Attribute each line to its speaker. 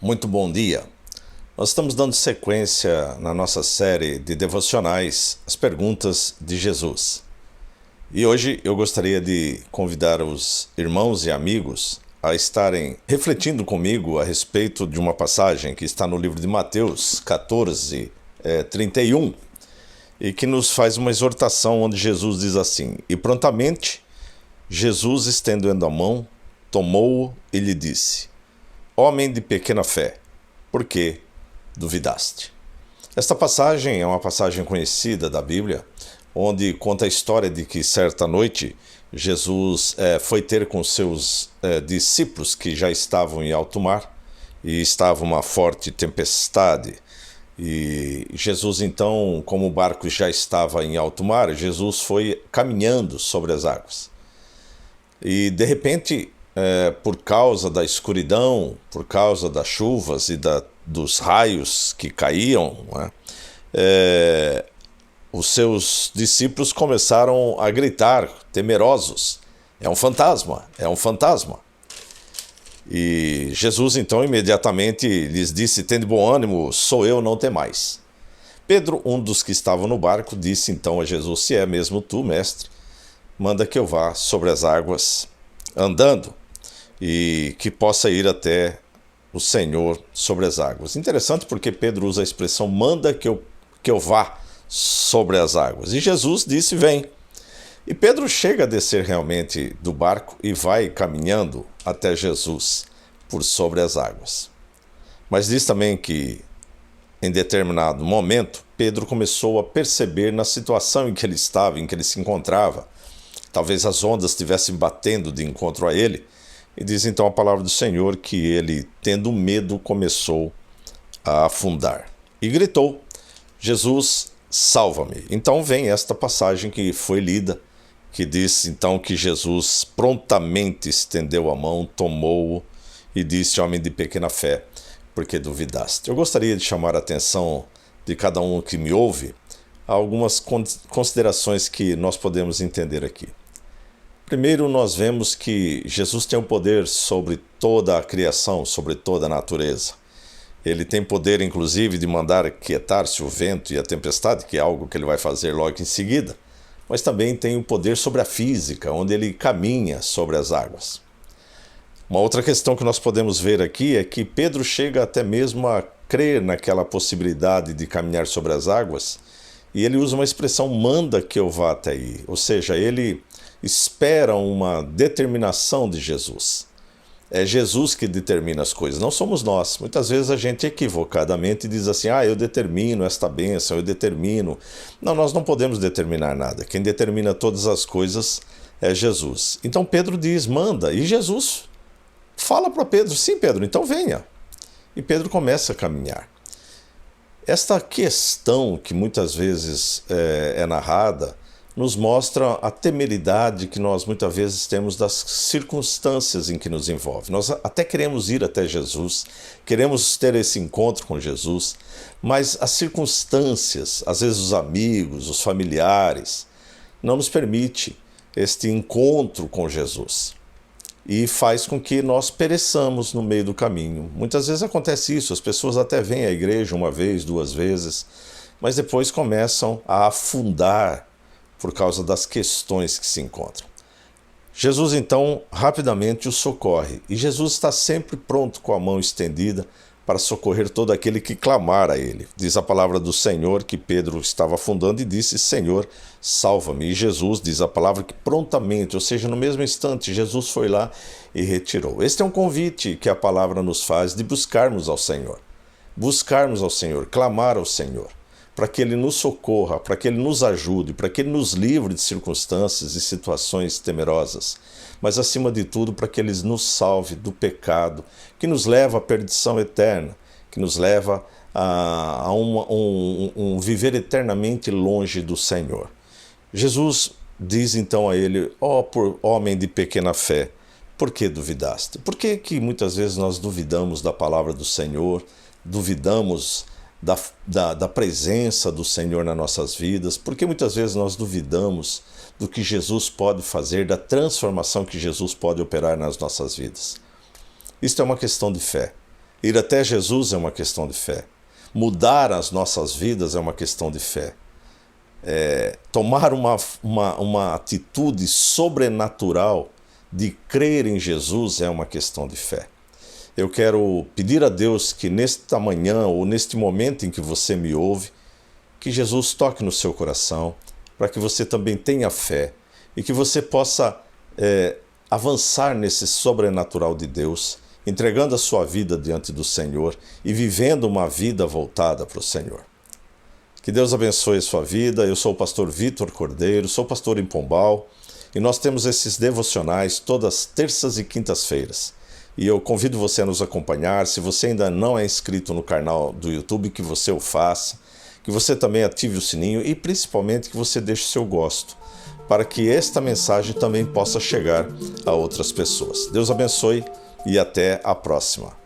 Speaker 1: Muito bom dia. Nós estamos dando sequência na nossa série de devocionais, as perguntas de Jesus. E hoje eu gostaria de convidar os irmãos e amigos a estarem refletindo comigo a respeito de uma passagem que está no livro de Mateus 14, 31, e que nos faz uma exortação onde Jesus diz assim: "E prontamente Jesus, estendendo a mão, tomou-o e lhe disse: Homem de pequena fé, por que duvidaste?" Esta passagem é uma passagem conhecida da Bíblia, onde conta a história de que certa noite Jesus foi ter com seus discípulos que já estavam em alto mar e estava uma forte tempestade. E Jesus então, como o barco já estava em alto mar, Jesus foi caminhando sobre as águas. E de repente, por causa da escuridão, por causa das chuvas e dos raios que caíam, os seus discípulos começaram a gritar, temerosos: "É um fantasma, é um fantasma." E Jesus então imediatamente lhes disse: "Tende bom ânimo, sou eu, não temais." Pedro, um dos que estavam no barco, disse então a Jesus: "Se é mesmo tu, mestre, manda que eu vá sobre as águas andando e que possa ir até o Senhor sobre as águas." Interessante porque Pedro usa a expressão "manda que eu vá sobre as águas." E Jesus disse: "Vem." E Pedro chega a descer realmente do barco e vai caminhando até Jesus por sobre as águas. Mas diz também que, em determinado momento, Pedro começou a perceber na situação em que ele estava, em que ele se encontrava. Talvez as ondas estivessem batendo de encontro a ele. E diz então a palavra do Senhor que ele, tendo medo, começou a afundar. E gritou: "Jesus, salva-me." Então vem esta passagem que foi lida, que diz então que Jesus prontamente estendeu a mão, tomou-o e disse: "Homem de pequena fé, por que duvidaste?" Eu gostaria de chamar a atenção de cada um que me ouve a algumas considerações que nós podemos entender aqui. Primeiro, nós vemos que Jesus tem o poder sobre toda a criação, sobre toda a natureza. Ele tem poder, inclusive, de mandar aquietar-se o vento e a tempestade, que é algo que ele vai fazer logo em seguida, mas também tem o poder sobre a física, onde ele caminha sobre as águas. Uma outra questão que nós podemos ver aqui é que Pedro chega até mesmo a crer naquela possibilidade de caminhar sobre as águas, e ele usa uma expressão "manda que eu vá até aí", ou seja, ele espera uma determinação de Jesus. É Jesus que determina as coisas, não somos nós. Muitas vezes a gente equivocadamente diz assim: "Eu determino esta bênção, eu determino." Não, nós não podemos determinar nada. Quem determina todas as coisas é Jesus. Então Pedro diz: "Manda." E Jesus fala para Pedro: "Sim, Pedro, então venha." E Pedro começa a caminhar. Esta questão que muitas vezes é narrada nos mostra a temeridade que nós muitas vezes temos das circunstâncias em que nos envolve. Nós até queremos ir até Jesus, queremos ter esse encontro com Jesus, mas as circunstâncias, às vezes os amigos, os familiares, não nos permite este encontro com Jesus e faz com que nós pereçamos no meio do caminho. Muitas vezes acontece isso, as pessoas até vêm à igreja uma vez, duas vezes, mas depois começam a afundar por causa das questões que se encontram. Jesus então rapidamente o socorre, e Jesus está sempre pronto com a mão estendida para socorrer todo aquele que clamar a ele. Diz a palavra do Senhor que Pedro estava afundando e disse: "Senhor, salva-me." E Jesus, diz a palavra, que prontamente, ou seja, no mesmo instante, Jesus foi lá e retirou. Este é um convite que a palavra nos faz de buscarmos ao Senhor, clamar ao Senhor, para que Ele nos socorra, para que Ele nos ajude, para que Ele nos livre de circunstâncias e situações temerosas, mas acima de tudo para que Ele nos salve do pecado, que nos leva à perdição eterna, que nos leva a um viver eternamente longe do Senhor. Jesus diz então a ele: por homem de pequena fé, por que duvidaste?" Por que muitas vezes nós duvidamos da palavra do Senhor, duvidamos da presença do Senhor nas nossas vidas? Porque muitas vezes nós duvidamos do que Jesus pode fazer, da transformação que Jesus pode operar nas nossas vidas. Isto é uma questão de fé. Ir até Jesus é uma questão de fé. Mudar as nossas vidas é uma questão de fé. Tomar uma atitude sobrenatural de crer em Jesus é uma questão de fé. Eu quero pedir a Deus que nesta manhã ou neste momento em que você me ouve, que Jesus toque no seu coração, para que você também tenha fé e que você possa avançar nesse sobrenatural de Deus, entregando a sua vida diante do Senhor e vivendo uma vida voltada para o Senhor. Que Deus abençoe a sua vida. Eu sou o pastor Vitor Cordeiro, sou pastor em Pombal e nós temos esses devocionais todas terças e quintas-feiras. E eu convido você a nos acompanhar. Se você ainda não é inscrito no canal do YouTube, que você o faça, que você também ative o sininho e principalmente que você deixe seu gosto, para que esta mensagem também possa chegar a outras pessoas. Deus abençoe e até a próxima.